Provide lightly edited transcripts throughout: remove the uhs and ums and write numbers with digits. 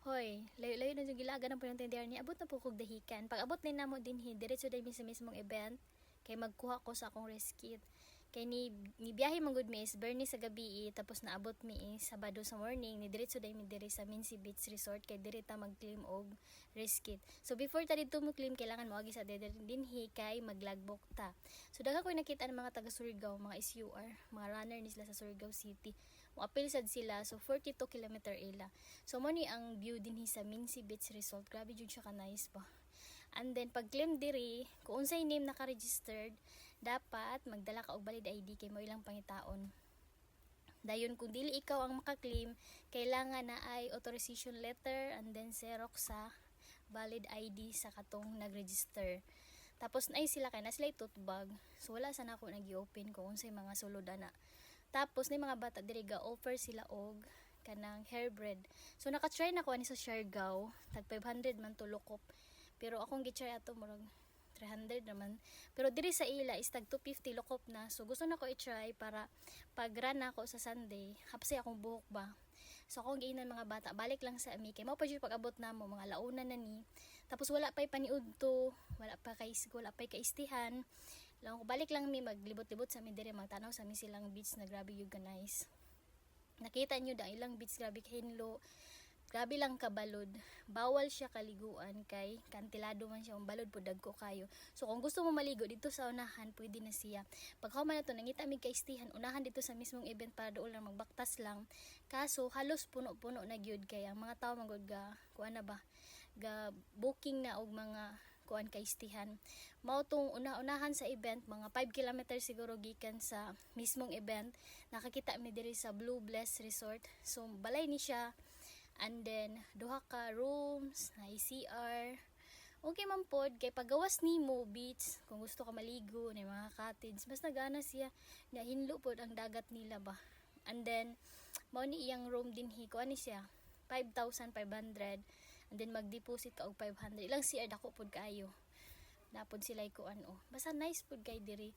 Hoy, layo-layo na yung gilaga ng pinuntindihan ni abot na po kog dahikan. Pag abot ni namo din diretso dahil sa mismong event kay magkuha ko sa akong reskit. Kay ni biyahe man gud mi is Bernie sa gabi tapos naabot mi is Sabado sa morning ni diretso dahil mi diri sa Mincy Beach Resort kay diri ta mag-claim og reskit. So before ta dito mo claim kailangan moagi sa dinhi kay maglogbook ta. So daghan ko nakita ng mga taga Surigao, mga SUR, mga runner ni sila sa Surigao City. Mo-apil sad sila so 42 kilometer ila. So mo ni ang view dinhi sa Mincy Beach Resort. Grabe jud siya ka nice ba. And then pag claim diri, kung unsay name naka-registered, dapat magdala ka og valid ID kay mo ilang pangitaon. Dayon kung dili ikaw ang maka-claim, kailangan na ay authorization letter and then xerox sa valid ID sa katong nag-register. Tapos naay sila kay na sila tote bag. So wala sana ako nag-open kung unsay mga sulod ana. Tapos na mga bata diri ga offer sila og kanang hair braid. So naka-try na ko ani sa Siargao, tag 500 man to lokop. Pero akong gi-try ato murag 300 naman. Pero diri sa ila is tag 250 lokop na. So gusto na ko i-try para pag run ako sa Sunday, hapsi akong buhok ba. So akong giinan mga bata, balik lang sa ami kay mao pa jud pag abot namo mga launa na ni. Tapos wala pay paniudto, wala pa kay istihan. Lang ko balik lang mi maglibot-libot sa mi diri magtanaw sa mi silang beach na grabe yung nice. Nakita nyo da ilang beach grabe kahinlo. Grabe lang kabalod. Bawal siya kaliguan kay kantilado man siya. Balod po dagko kayo. So kung gusto mo maligo dito sa unahan, pwede na siya. Pag man na to, nangita mig kaistihan, unahan dito sa mismong event para doon lang magbaktas lang. Kaso halos puno-puno na gyud kay ang mga tao magod ga kuan na ba? Ga booking na og mga kuan kaistihan. Mao tong unahan sa event, mga 5 kilometers siguro gikan sa mismong event. Nakakita mi diri sa Blue Bless Resort. So balay ni siya. And then, duha ka rooms, na CR. Okay man pod, kay pagawas nimo beach, kung gusto ka maligo, na mga cottage, mas nagana siya, na hinlo pod ang dagat nila ba. And then, mao ni iyang room din hiko, ani siya, 5,500. And then, mag-deposit ka og 500. Ilang CR, dako pod kaayo. Napod sila ko ano. Basta nice pod kay diri.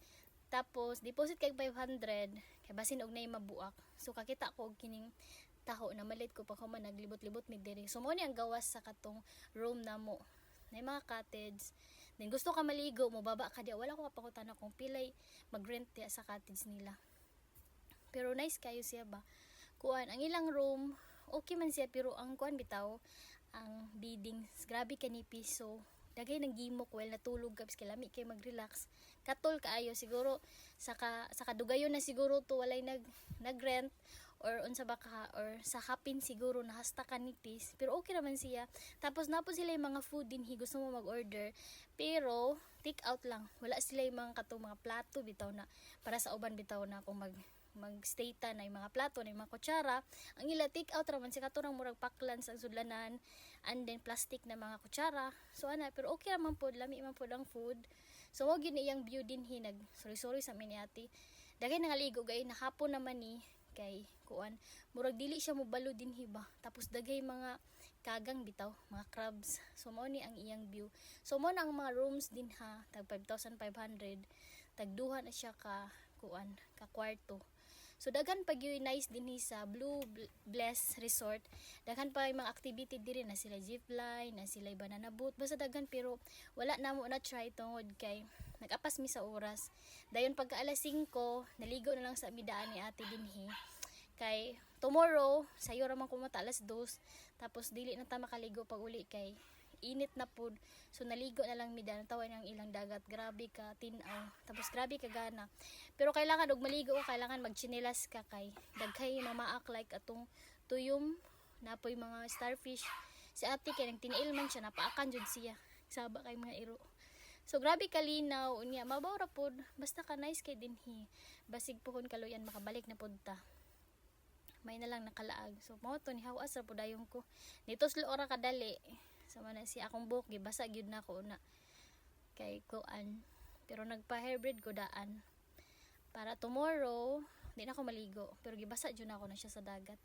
Tapos, deposit kay 500, kay basin og nay mabuak. So, kakita ko og kining taho na malit ko pa ko man naglibot-libot mi diri. So mo ni ang gawas sa katong room namo. Na mga cottage. Then gusto ka maligo, mo baba ka dia. Wala ko kapakutan kung pilay mag-rent dia sa cottage nila. Pero nice kayo siya ba. Kuan ang ilang room, okay man siya pero ang kuan bitaw, ang bidding grabe kanipis. So dagay nang gimok well natulog kabs kay lami kay mag-relax. Katol kaayo siguro sa kadugayon na siguro to walay nag-rent or unsa ba ka or sa hapin siguro nahasta ka nipis pero okay naman siya. Tapos napo sila yung mga food din gusto mo mag-order pero take out lang. Wala sila yung mga katong mga plato bitaw na para sa uban bitaw na kung magstay ta na yung mga plato na yung mga kutsara ang ila take out raman si katurang murag paklans ang sudlanan and then plastic na mga kutsara so ana pero okay raman pod lami man pod ang food so wag yun iyang view din hinag sorry sa miniati dagay nangaligo gay nahapon naman ni kay kuan murag dili siya mobalo din hiba tapos dagay mga kagang bitaw mga crabs so mao ni ang iyang view so mo na ang mga rooms din ha tag 5,500 tagduha na siya ka kuan ka kwarto. So daghan pag yung nice din sa Blue Bless Resort. Daghan pa yung mga activity diri na sila zipline, na sila banana boat. Basta daghan pero wala na mo na try tungod kay nagapas mi sa oras. Dayon pagka alas 5, naligo na lang sa midaan ni ate dinhi. Kay tomorrow, sayo ra man kumata alas 2. Tapos dili na ta makaligo pag uli kay init na pod. So naligo na lang mi dan tawan ang ilang dagat. Grabe ka tinaw. Tapos grabe ka gana. Pero kailangan og maligo o kailangan magchinelas ka kay daghay mamaak like atong tuyom napoy mga starfish. Si ate kay nang tiniil man siya napaakan jud siya. Saba kay mga iro. So grabe kalinaw unya mabaw ra pod basta ka nice kay dinhi. Basig pohon kaluyan makabalik na pod ta. May na lang nakalaag. So mao to ni hawas ra pod ayon ko. Dito slo ora kadali. Sama na si akong buhok gibasa gyud na ko na kay kuan pero nagpa hairbread ko daan para tomorrow di na ako maligo pero gibasa jud na ako na siya sa dagat.